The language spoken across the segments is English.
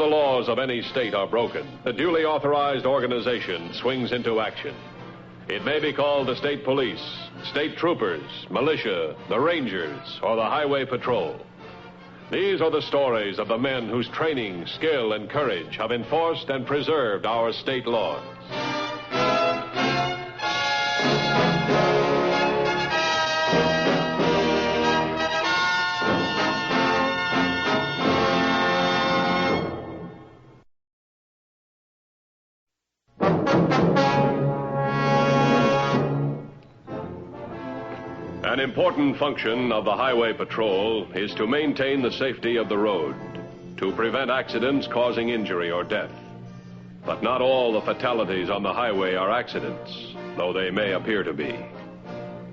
the laws of any state are broken, a duly authorized organization swings into action. It may be called the state police, state troopers, militia, the rangers, or the highway patrol. These are the stories of the men whose training, skill, and courage have enforced and preserved our state laws. An important function of the highway patrol is to maintain the safety of the road, to prevent accidents causing injury or death. But not all the fatalities on the highway are accidents, though they may appear to be.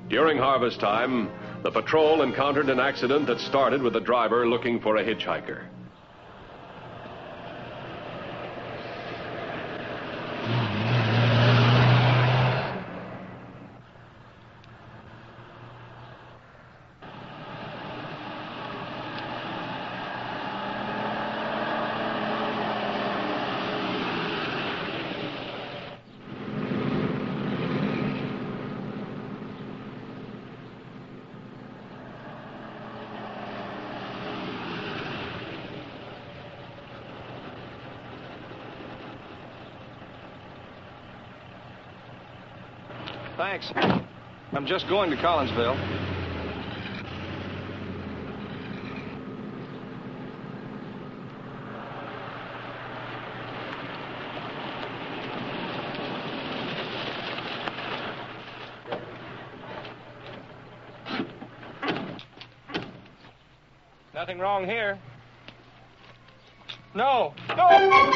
During harvest time, the patrol encountered an accident that started with the driver looking for a hitchhiker. Thanks. I'm just going to Collinsville. Nothing wrong here. No! No!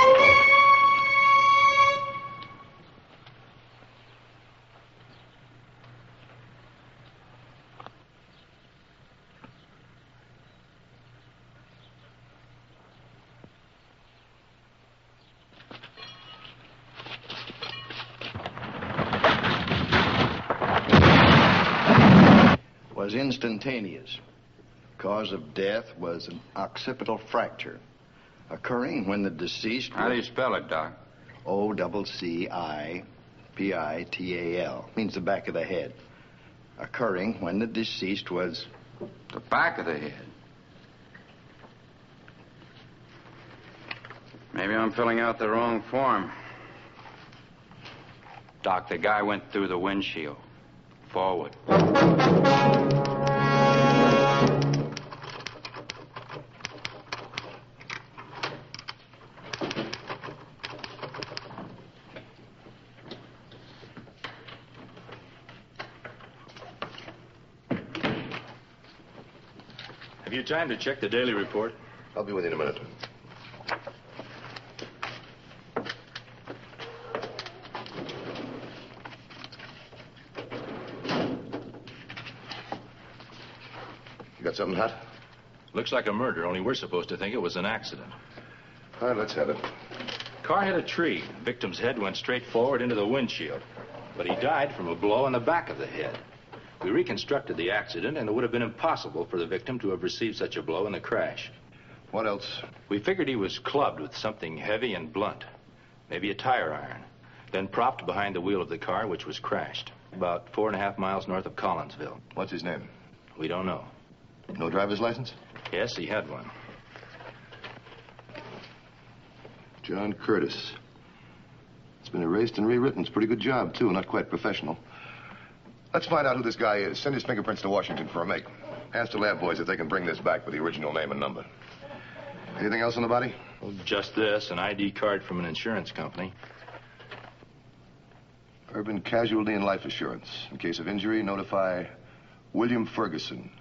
Was instantaneous. Cause of death was an occipital fracture, occurring when the deceased... How do you spell it, Doc? O-double-C-I-P-I-T-A-L. Means the back of the head. Occurring when the deceased was... The back of the head. Maybe I'm filling out the wrong form. Doc, the guy went through the windshield. Forward. Have you time to check the daily report? I'll be with you in a minute. You got something hot? Looks like a murder, only we're supposed to think it was an accident. All right, let's have it. Car hit a tree. Victim's head went straight forward into the windshield. But he died from a blow in the back of the head. We reconstructed the accident, and it would have been impossible for the victim to have received such a blow in the crash. What else? We figured he was clubbed with something heavy and blunt, maybe a tire iron, then propped behind the wheel of the car, which was crashed, about 4.5 miles north of Collinsville. What's his name? We don't know. No driver's license? Yes, he had one. John Curtis. It's been erased and rewritten. It's a pretty good job, too. Not quite professional. Let's find out who this guy is. Send his fingerprints to Washington for a make. Ask the lab boys if they can bring this back with the original name and number. Anything else on the body? Well, just this, an ID card from an insurance company. Urban Casualty and Life Assurance. In case of injury, notify William Ferguson.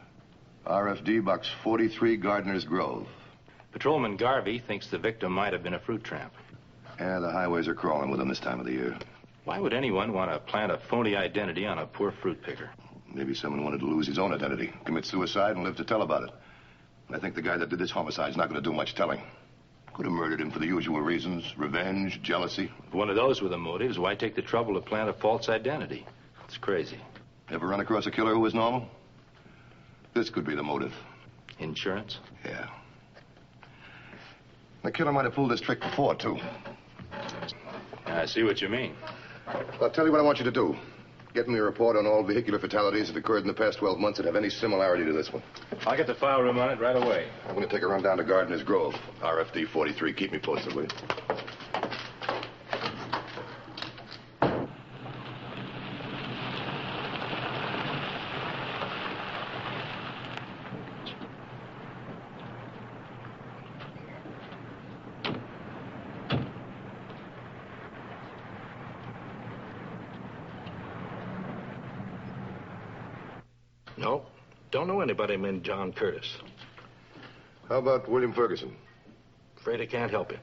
RFD Box 43, Gardner's Grove. Patrolman Garvey thinks the victim might have been a fruit tramp. Yeah, the highways are crawling with them this time of the year. Why would anyone want to plant a phony identity on a poor fruit picker? Maybe someone wanted to lose his own identity, commit suicide, and live to tell about it. I think the guy that did this homicide's not going to do much telling. Could have murdered him for the usual reasons, revenge, jealousy. If one of those were the motives, why take the trouble to plant a false identity? It's crazy. Ever run across a killer who was normal? This could be the motive. Insurance? Yeah. The killer might have pulled this trick before, too. I see what you mean. I'll tell you what I want you to do. Get me a report on all vehicular fatalities that occurred in the past 12 months that have any similarity to this one. I'll get the file room on it right away. I'm going to take a run down to Gardener's Grove. RFD 43. Keep me posted, will you? No, don't know anybody named John Curtis. How about William Ferguson? Afraid I can't help you.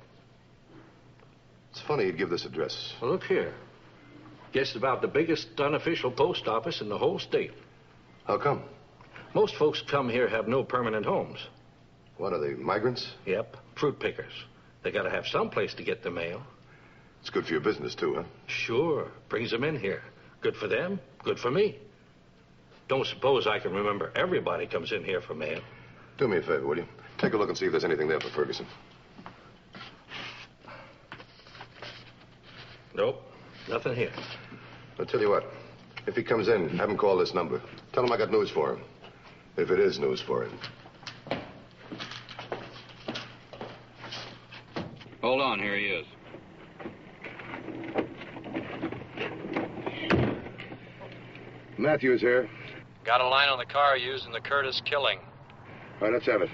It's funny you'd give this address. Well, look here. Guess about the biggest unofficial post office in the whole state. How come? Most folks come here have no permanent homes. What are they, migrants? Yep, fruit pickers. They gotta have some place to get the mail. It's good for your business, too, huh? Sure, brings them in here. Good for them, good for me. Don't suppose I can remember everybody comes in here for mail. Do me a favor, will you? Take a look and see if there's anything there for Ferguson. Nope, nothing here. I'll tell you what. If he comes in, have him call this number. Tell him I got news for him. If it is news for him. Hold on, here he is. Mathews here. Got a line on the car used in the Curtis killing. All right, let's have it.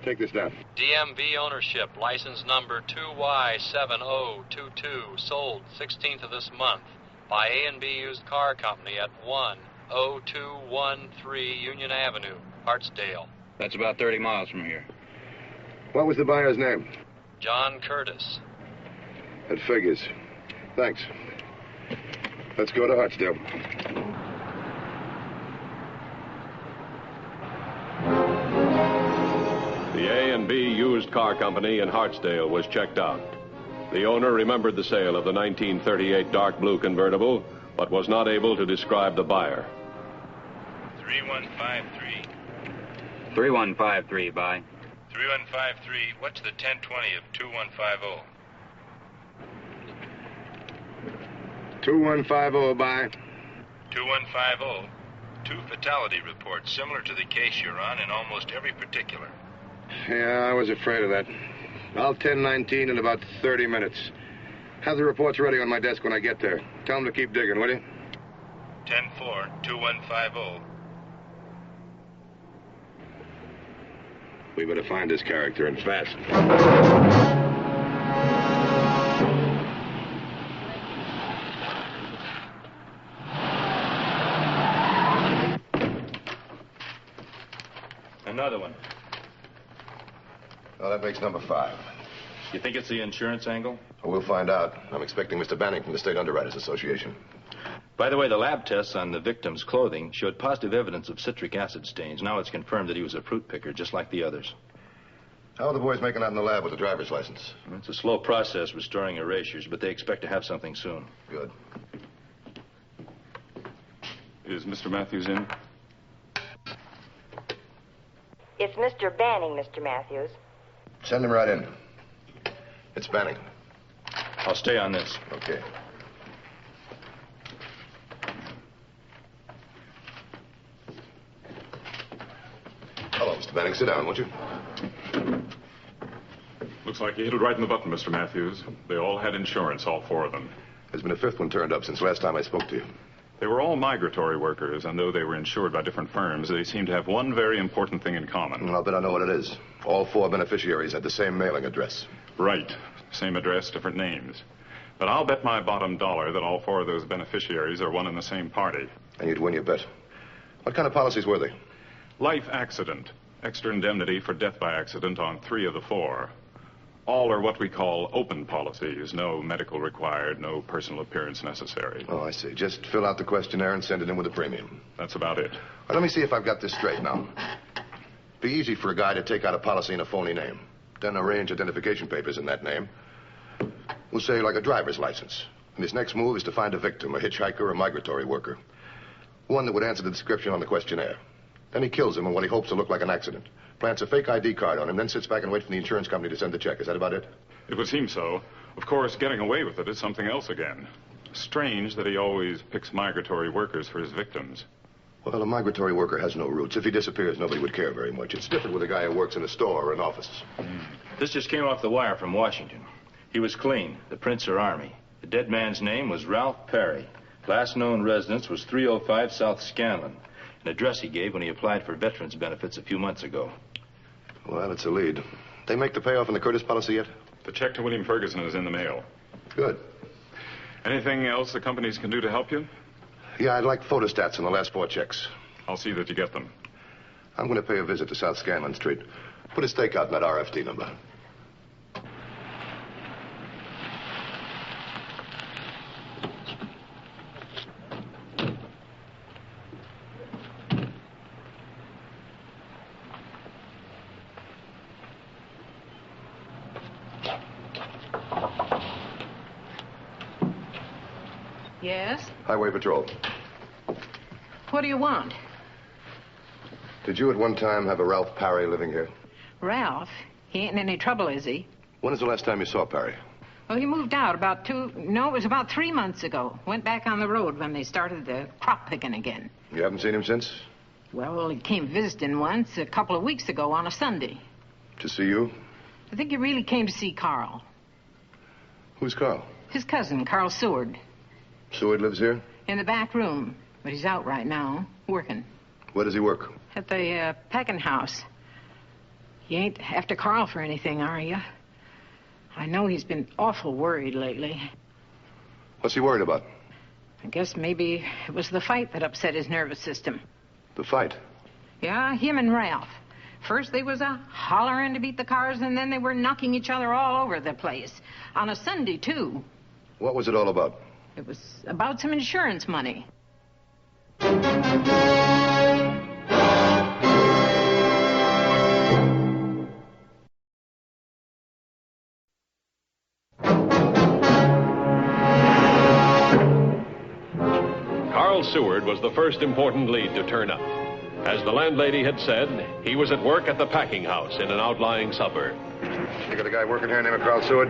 Take this down. DMV ownership, license number 2Y7022, sold 16th of this month by A&B Used Car Company at 10213 Union Avenue, Hartsdale. That's about 30 miles from here. What was the buyer's name? John Curtis. That figures. Thanks. Let's go to Hartsdale. The A&B Used Car Company in Hartsdale was checked out. The owner remembered the sale of the 1938 dark blue convertible, but was not able to describe the buyer. 3153. 3153, bye. 3153. What's the 1020 of 2150? 2150, bye. 2150. Two fatality reports similar to the case you're on in almost every particular. Yeah, I was afraid of that. I'll 1019 in about 30 minutes. Have the reports ready on my desk when I get there. Tell them to keep digging, will you? 10-4, 2150. We better find this character and fast. Another one. Oh, that makes number 5. You think it's the insurance angle? We'll find out. I'm expecting Mr. Banning from the State Underwriters Association. By the way, the lab tests on the victim's clothing showed positive evidence of citric acid stains. Now it's confirmed that he was a fruit picker, just like the others. How are the boys making out in the lab with the driver's license? It's a slow process restoring erasures, but they expect to have something soon. Good. Is Mr. Mathews in? It's Mr. Banning, Mr. Mathews. Send him right in. It's Banning. I'll stay on this. Okay. Hello, Mr. Banning. Sit down, won't you? Looks like you hit it right in the button, Mr. Mathews. They all had insurance, all 4 of them. There's been a 5th one turned up since last time I spoke to you. They were all migratory workers, and though they were insured by different firms, they seem to have one very important thing in common. I'll bet I know what it is. All 4 beneficiaries had the same mailing address. Right. Same address, different names. But I'll bet my bottom dollar that all 4 of those beneficiaries are one and the same party. And you'd win your bet. What kind of policies were they? Life accident. Extra indemnity for death by accident on 3 of the 4. All are what we call open policies. No medical required, no personal appearance necessary. Oh, I see. Just fill out the questionnaire and send it in with a premium. That's about it. Well, let me see if I've got this straight now. Be easy for a guy to take out a policy in a phony name. Then arrange identification papers in that name. We'll say like a driver's license. And his next move is to find a victim, a hitchhiker or a migratory worker. One that would answer the description on the questionnaire. Then he kills him in what he hopes to look like an accident. Plants a fake ID card on him, then sits back and waits for the insurance company to send the check. Is that about it? It would seem so. Of course, getting away with it is something else again. Strange that he always picks migratory workers for his victims. Well, a migratory worker has no roots. If he disappears, nobody would care very much. It's different with a guy who works in a store or an office. This just came off the wire from Washington. He was clean. The prints are Army. The dead man's name was Ralph Perry. Last known residence was 305 South Scanlon, an address he gave when he applied for veterans benefits a few months ago. Well, it's a lead. They make the payoff in the Curtis policy yet? The check to William Ferguson is in the mail. Good. Anything else the companies can do to help you? Yeah, I'd like photostats on the last 4 checks. I'll see that you get them. I'm going to pay a visit to South Scanlon Street. Put a stakeout in that RFT number. Yes? Highway Patrol. What do you want? Did you at one time have a Ralph Parry living here? Ralph? He ain't in any trouble, is he? When was the last time you saw Parry? Well, he moved out it was about 3 months ago. Went back on the road when they started the crop picking again. You haven't seen him since? Well, he came visiting once a couple of weeks ago on a Sunday. To see you? I think he really came to see Carl. Who's Carl? His cousin, Carl Seward. Seward lives here? In the back room. But he's out right now, working. Where does he work? At the packing house. You ain't after Carl for anything, are you? I know he's been awful worried lately. What's he worried about? I guess maybe it was the fight that upset his nervous system. The fight? Yeah, him and Ralph. First they was a hollering to beat the cars, and then they were knocking each other all over the place. On a Sunday, too. What was it all about? It was about some insurance money. Carl Seward was the first important lead to turn up. As the landlady had said, he was at work at the packing house in an outlying suburb. You got a guy working here named Carl Seward?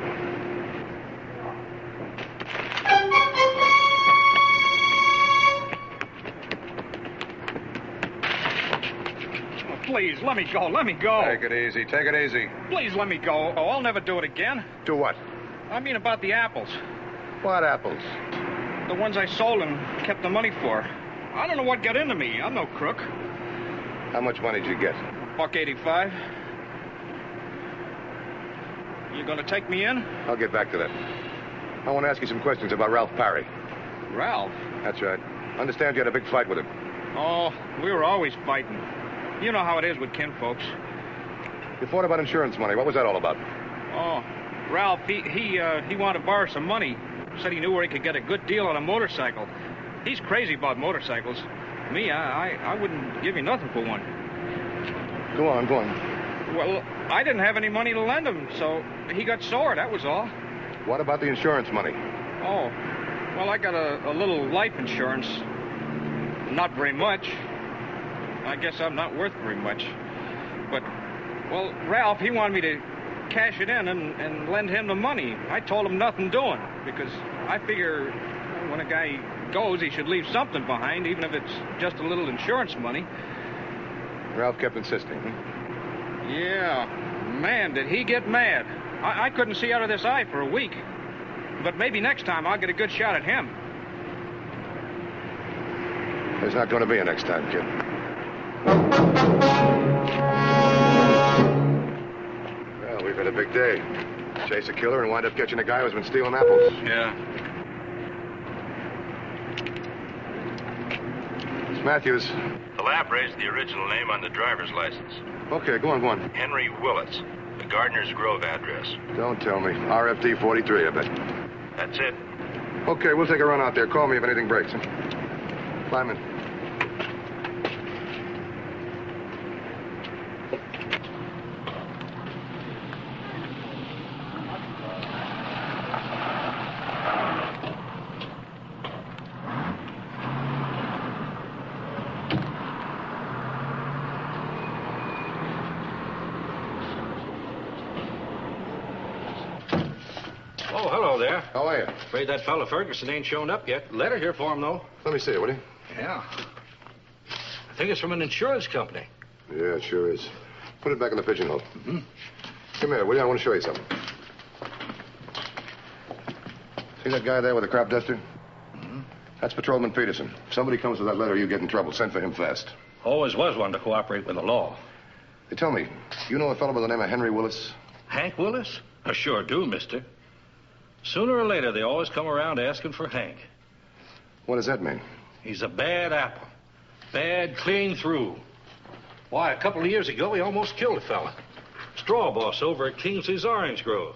Please, let me go. Let me go. Take it easy. Take it easy. Please, let me go. Oh, I'll never do it again. Do what? I mean about the apples. What apples? The ones I sold and kept the money for. I don't know what got into me. I'm no crook. How much money did you get? $1.85. You gonna take me in? I'll get back to that. I want to ask you some questions about Ralph Parry. Ralph? That's right. Understand you had a big fight with him. Oh, we were always fighting. You know how it is with kinfolks. You fought about insurance money. What was that all about? Oh, Ralph, he wanted to borrow some money. Said he knew where he could get a good deal on a motorcycle. He's crazy about motorcycles. Me, I wouldn't give you nothing for one. Go on, go on. Well, I didn't have any money to lend him, so he got sore, that was all. What about the insurance money? Oh, well, I got a little life insurance. Not very much. I guess I'm not worth very much. But, well, Ralph, he wanted me to cash it in and lend him the money. I told him nothing doing, because I figure when a guy goes, he should leave something behind, even if it's just a little insurance money. Ralph kept insisting, Yeah. Man, did he get mad. I couldn't see out of this eye for a week. But maybe next time I'll get a good shot at him. There's not going to be a next time, kid. Well, we've had a big day. Chase a killer and wind up catching a guy who's been stealing apples. Yeah. It's Mathews. The lab raised the original name on the driver's license. Okay, go on, go on. Henry Willits, the Gardner's Grove address. Don't tell me. RFD 43, I bet. That's it. Okay, we'll take a run out there. Call me if anything breaks. Climb in. there. How are you? Afraid that fella Ferguson ain't shown up yet. Letter here for him, though. Let me see it, will you? Yeah. I think it's from an insurance company. Yeah, it sure is. Put it back in the pigeonhole. Mm-hmm. Come here, will you? I want to show you something. See that guy there with the crop duster? Mm-hmm. That's Patrolman Peterson. If somebody comes with that letter, you get in trouble. Send for him fast. Always was one to cooperate with the law. Hey, tell me, you know a fellow by the name of Henry Willis? Hank Willis? I sure do, mister. Sooner or later, they always come around asking for Hank. What does that mean? He's a bad apple. Bad clean through. Why, a couple of years ago, he almost killed a fella. Straw boss over at Kingsley's Orange Grove.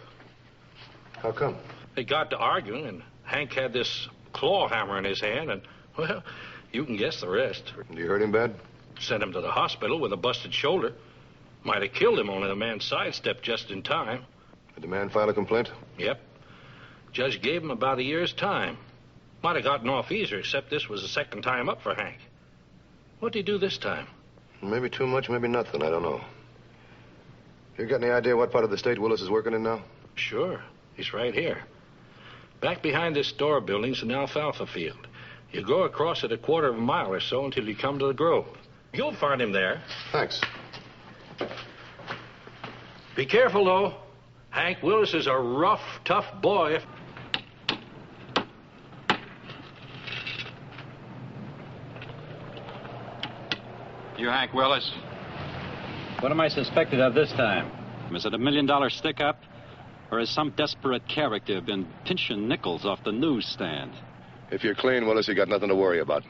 How come? They got to arguing, and Hank had this claw hammer in his hand, and, well, you can guess the rest. You hurt him bad? Sent him to the hospital with a busted shoulder. Might have killed him, only the man sidestepped just in time. Did the man file a complaint? Yep. Judge gave him about a year's time. Might have gotten off easier, except this was the second time up for Hank. What'd he do this time? Maybe too much, maybe nothing. I don't know. You got any idea what part of the state Willis is working in now? Sure. He's right here. Back behind this store building's an alfalfa field. You go across it a quarter of a mile or so until you come to the grove. You'll find him there. Thanks. Be careful, though. Hank Willis is a rough, tough boy. You Hank Willis? What am I suspected of this time? Is it $1 million stick-up? Or has some desperate character been pinching nickels off the newsstand? If you're clean, Willis, you got nothing to worry about.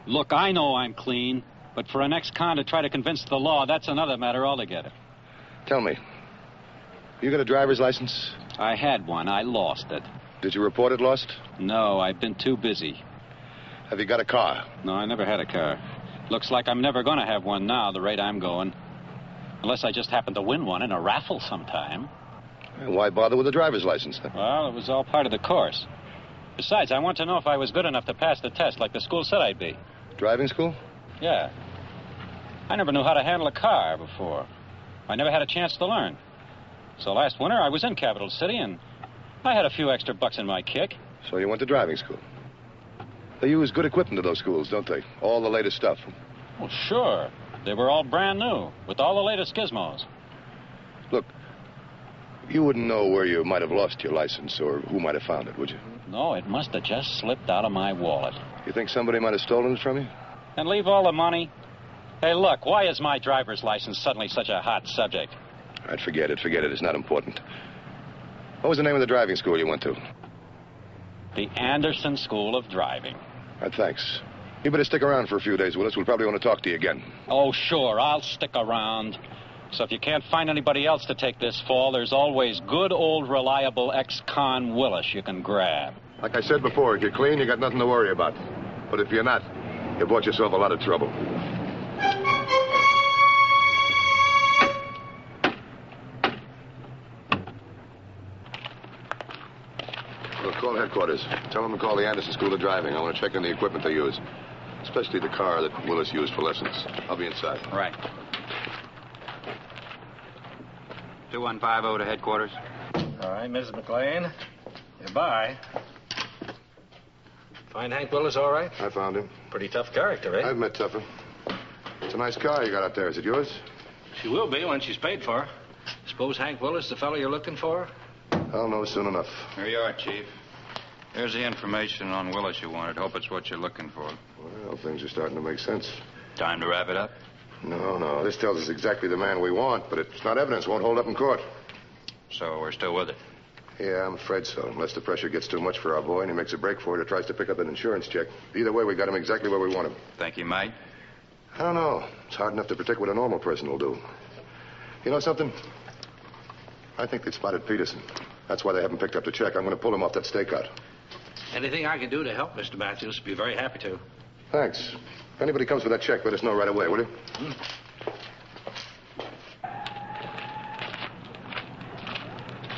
Look, I know I'm clean, but for an ex-con to try to convince the law, that's another matter altogether. Tell me, you got a driver's license? I had one. I lost it. Did you report it lost? No, I've been too busy. Have you got a car? No, I never had a car. Looks like I'm never going to have one now, the rate I'm going. Unless I just happen to win one in a raffle sometime. Why bother with a driver's license, then? Well, it was all part of the course. Besides, I want to know if I was good enough to pass the test like the school said I'd be. Driving school? Yeah. I never knew how to handle a car before. I never had a chance to learn. So last winter, I was in Capital City, and I had a few extra bucks in my kick. So you went to driving school? They use good equipment to those schools, don't they? All the latest stuff. Well, sure. They were all brand new, with all the latest gizmos. Look, you wouldn't know where you might have lost your license or who might have found it, would you? No, it must have just slipped out of my wallet. You think somebody might have stolen it from you? And leave all the money? Hey, look, why is my driver's license suddenly such a hot subject? All right, forget it. It's not important. What was the name of the driving school you went to? The Anderson School of Driving. All right, thanks. You better stick around for a few days, Willis. We'll probably want to talk to you again. Oh, sure, I'll stick around. So if you can't find anybody else to take this fall, there's always good old reliable ex-con Willis you can grab. Like I said before, if you're clean, you got nothing to worry about. But if you're not, you bought yourself a lot of trouble. Well, call headquarters. Tell them to call the Anderson School of Driving. I want to check on the equipment they use, especially the car that Willis used for lessons. I'll be inside. Right. 2150 to headquarters. All right, Mrs. McLean. Goodbye. Find Hank Willis all right? I found him. Pretty tough character, eh? I've met tougher. It's a nice car you got out there. Is it yours? She will be when she's paid for. Suppose Hank Willis the fellow you're looking for? I'll know soon enough. Here you are, Chief. Here's the information on Willis you wanted. Hope it's what you're looking for. Well, things are starting to make sense. Time to wrap it up? No. This tells us exactly the man we want, but it's not evidence. Won't hold up in court. So we're still with it? Yeah, I'm afraid so. Unless the pressure gets too much for our boy and he makes a break for it or tries to pick up an insurance check. Either way, we got him exactly where we want him. Think he might? I don't know. It's hard enough to predict what a normal person will do. You know something? I think they spotted Peterson. That's why they haven't picked up the check. I'm going to pull him off that stakeout. Anything I can do to help, Mr. Mathews, be very happy to. Thanks. If anybody comes for that check, let us know right away, will you?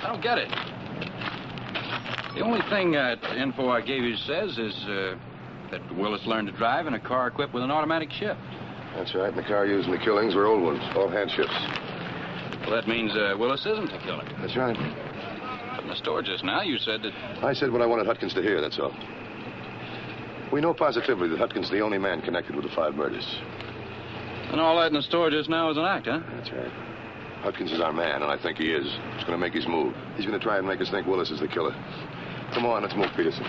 I don't get it. The only thing the info I gave you says is that Willis learned to drive in a car equipped with an automatic shift. That's right. And the car used in the killings were old ones, all hand shifts. Well, that means Willis isn't a killer. That's right. But in the store just now, you said that... I said what I wanted Hutkins to hear, that's all. We know positively that Hutkins is the only man connected with the 5 murders. And all that in the store just now is an act, huh? That's right. Hutkins is our man, and I think he is. He's going to make his move. He's going to try and make us think Willis is the killer. Come on, let's move, Peterson.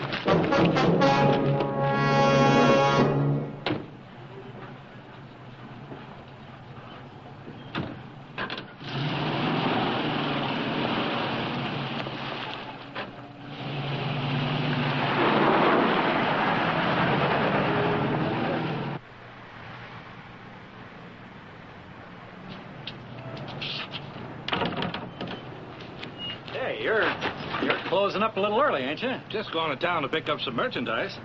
You're closing up a little early, ain't you? Just going to town to pick up some merchandise.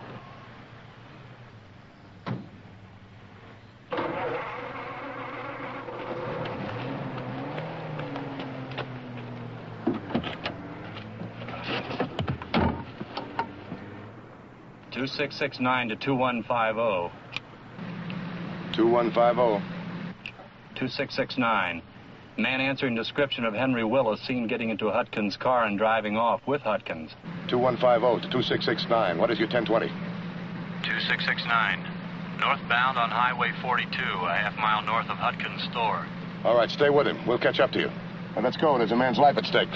(2669 to 2150). 2150. 2669. Man answering description of Henry Willis seen getting into Hutkins' car and driving off with Hutkins. 2150 to 2669. What is your 1020? 2669. Northbound on Highway 42, a half-mile north of Hutkins' store. All right, stay with him. We'll catch up to you. And let's go. There's a man's life at stake.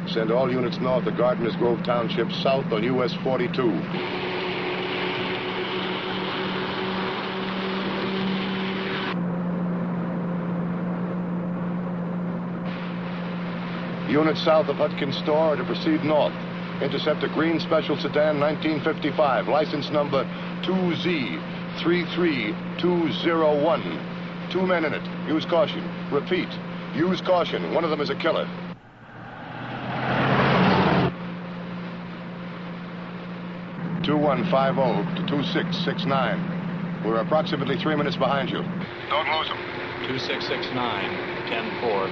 Send all units north of Gardeners Grove Township, south on US 42. Units south of Hutkins store are to proceed north. Intercept a green special sedan 1955, license number 2Z33201. 2 men in it. Use caution. Repeat. Use caution. One of them is a killer. (2150 to 2669). We're approximately 3 minutes behind you. Don't lose them. 2669, 10-4.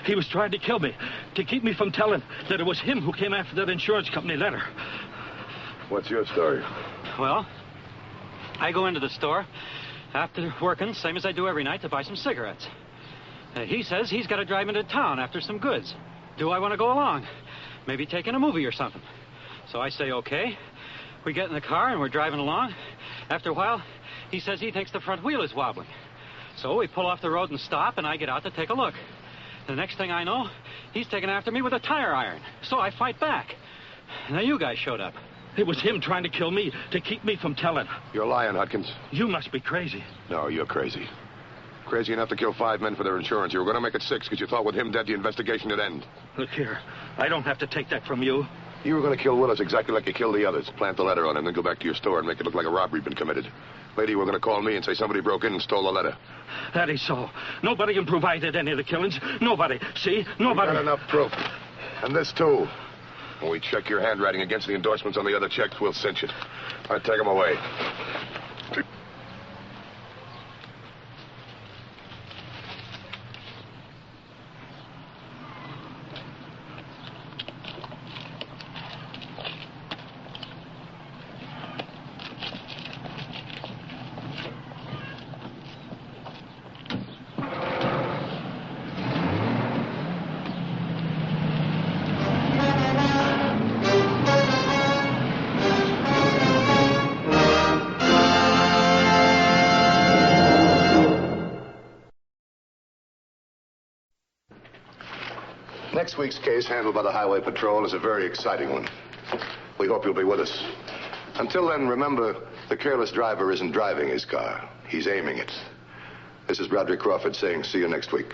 He was trying to kill me, to keep me from telling that it was him who came after that insurance company letter. What's your story? Well, I go into the store after working, same as I do every night, to buy some cigarettes. He says he's got to drive into town after some goods. Do I want to go along? Maybe take in a movie or something. So I say, okay. We get in the car and we're driving along. After a while, he says he thinks the front wheel is wobbling. So we pull off the road and stop, and I get out to take a look. The next thing I know, he's taking after me with a tire iron. So I fight back. And then you guys showed up. It was him trying to kill me, to keep me from telling. You're lying, Hutkins. You must be crazy. No, you're crazy. Crazy enough to kill 5 men for their insurance. You were going to make it 6 because you thought with him dead, the investigation would end. Look here, I don't have to take that from you. You were going to kill Willis exactly like you killed the others. Plant the letter on him, then go back to your store and make it look like a robbery had been committed. Later, you were going to call me and say somebody broke in and stole the letter. That is so. Nobody can provide any of the killings. Nobody. See? Nobody. We've got enough proof. And this, too. When we check your handwriting against the endorsements on the other checks, we'll cinch it. All right, take them away. Next week's case, handled by the Highway Patrol, is a very exciting one. We hope you'll be with us. Until then, remember, the careless driver isn't driving his car. He's aiming it. This is Broderick Crawford saying see you next week.